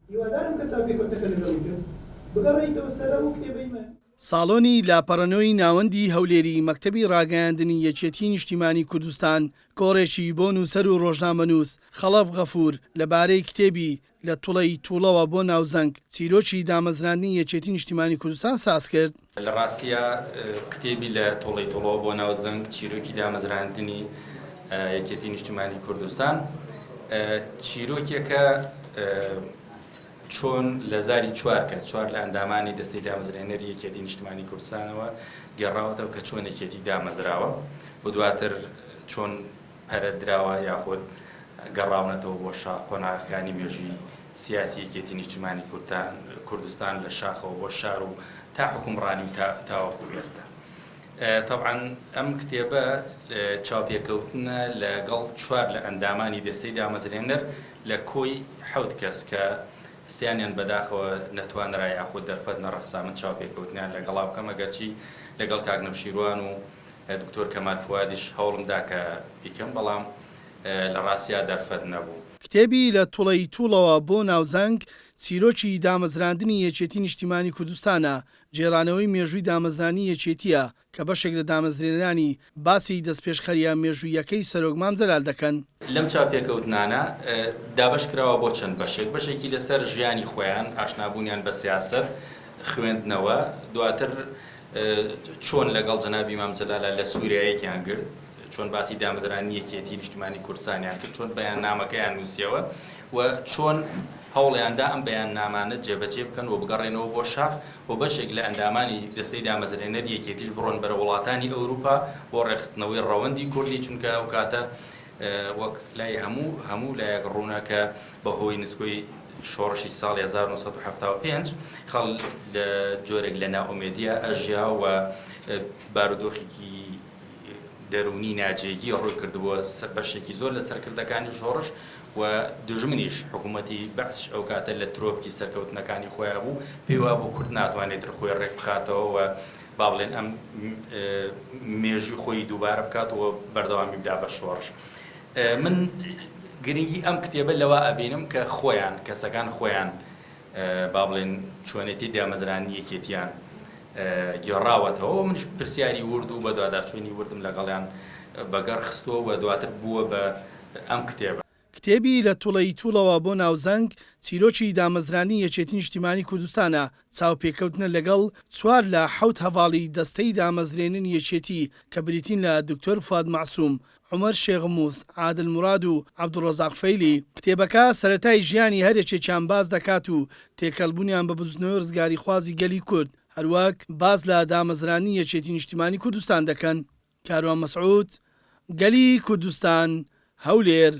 هیوادارم کە چاوپێکەوتەکە لەگەڵی کرد بگەڕێیتەوە سەرە و کتێبەی من. ساڵۆنی لاپەڕەنەوەی ناوەندی هەولێری مەکتەبی ڕاگەیاندنی یەکێتی نیشتیمانی کوردستان کۆڕێکی بۆ نووسەر و ڕۆژنامەنووس خەڵەب غەفور لەبارەی کتێبی لە توڵەی تووڵەوە بۆ ناوزەنگ چیرۆکی دامەزراندنی یەکێتی نیشتیمانی کوردستان ساز کرد. لە ڕاستیە کتێبی لە توڵەی تووڵەوە بۆ ناوزەنگ چیرۆکی دامەزراندنی یەکێتی نیشتیمانی کوردستان چیرۆکێکە چۆن لە زاری چوار کەس چوار لە ئەندامانی دەستەی دامەزرێنەری یەکێتی نیشتیمانی کوردستانەوە گەڕاوەتەوە کە چۆن یەکێتی دامەزراوە و دواتر چۆن پەرەدراوە یاخود گەڕاونەتەوە بۆ قۆناغەکانی مێژووی سیاسی یەکێتی نیشتیمانی کوردستان لە شاخەوە بۆ شار و تا حکومڕانی و تاوەکو ئێستا. طبعاً ئەم کتێبە چاوپێکەوتنە لەگەڵ چوار لە ئەندامانی دەستەی دامەزرێنەر لە کۆی حەوت کەس کە سییانیان بەداخەوە نەتوانرا یاخود دەرفەت نەڕەخسامن چاوپێکەوتنیان لەگەڵا بکەم ئەگەرچی لەگەڵ کاک نەوشیروان و دکتۆر کەمال فوادیش هەوڵمدا کە بیکەم بەڵام لە ڕاستیا دەرفەت نەبوو. کتێبی لە توڵەی تووڵەوە بۆ ناوزەنگ چیرۆکی دامەزراندنی یەکێتی نیشتیمانی کوردستانە جێرانەوەی مێژووی دامەزرانی یەکێتیە کە بەشێک لە دامەزرێنانی باسی دەستپێشخەریە مێژوویەکەی سەرۆکمان جەلال دەکەن. لەم چاوپێکەوتنانە دابەش کراوە بۆ چەند بەشێکی لەسەر ژیانی خۆیان ئاشنابوونیان بە سیاسەت خوێندنەوە دواتر چۆن لەگەڵ جەنابی مام جەلالە لە سووریایەکیان گرت چۆن باسی دامەزرانی یەکێتی نیشتیمانی کوردستانیان کرد چۆن بەیاننامەکەیان نووسیەوە و چۆن هەوڵیاندا ئەم بەیاننامانە جێبەجێ بکەن و بگەڕێنەوە بۆ شاخ و بەشێک لە ئەندامانی دەستەی دامەزرێنەر یەکێتیش بڕۆن بەرە وڵاتانی ئەوروپا بۆ ڕێخستنەوەی ڕەوەندی کوردی چونکە ئەو کاتە وەک لای هەموو لایەک ڕوونەکە بەهۆی نسکۆی شۆڕشی ساڵی 1975 خەڵ لە جۆرێک لە ناومێدیە ئەژیا و بارودۆخێکی دەرونی ناجێگی ڕووی کردبووە بەشێکی زۆر لە سەرکردەکانی شۆڕش و دژمنیش حکوومەتی بەعسش ئەو کاتە لە ترۆپکی سەرکەوتنەکانی خۆیان بوو پێی وا بۆ کورد ناتوانێت خۆی ڕێک بخاتەوە و با بڵێن ئەم مێژووی خۆی دووبارە بکاتەوە بەردەوامی بدا بە شۆڕش. من گرنگی ئەم کتێبە لەوە ئەبینم کە خۆیان کەسەکان خۆیان با بڵێن چۆنێتی دامەزرانی یەکێتیان گێڕاوەتەوە منش پرسیاری ورد و بە دوواداچوونی وردم لەگەڵیان بەگەڕ خستۆ و دواتر بووە بە ئەم کتێبە. کتێبی لە توڵەی تووڵەوە بۆ ناوزەنگ چیرۆکی دامەزرانی یەکێتی نیشتیمانی کوردستانە چاوپێکەوتنە لەگەڵ چوار لە حەوت هەواڵی دەستەی دامەزرێنن یەکێتی کە بریتین لە دکتۆر فواد معسووم، عومەر شێغموس، عادل موراد و عەبدوڕەزاق فەیلی. کتێبەکە سەرەتای ژیانی هەرێکێکیان باز دەکات و تێکەڵبوونیان بە بزنەوەی ڕزگاری خوازی گەلی کورد هەروەک باز لە دامەزرانی یەکێتی نیشتیمانی کوردستان دەکەن. کاروان مەسعود، گەلی کوردستان، هەولێر.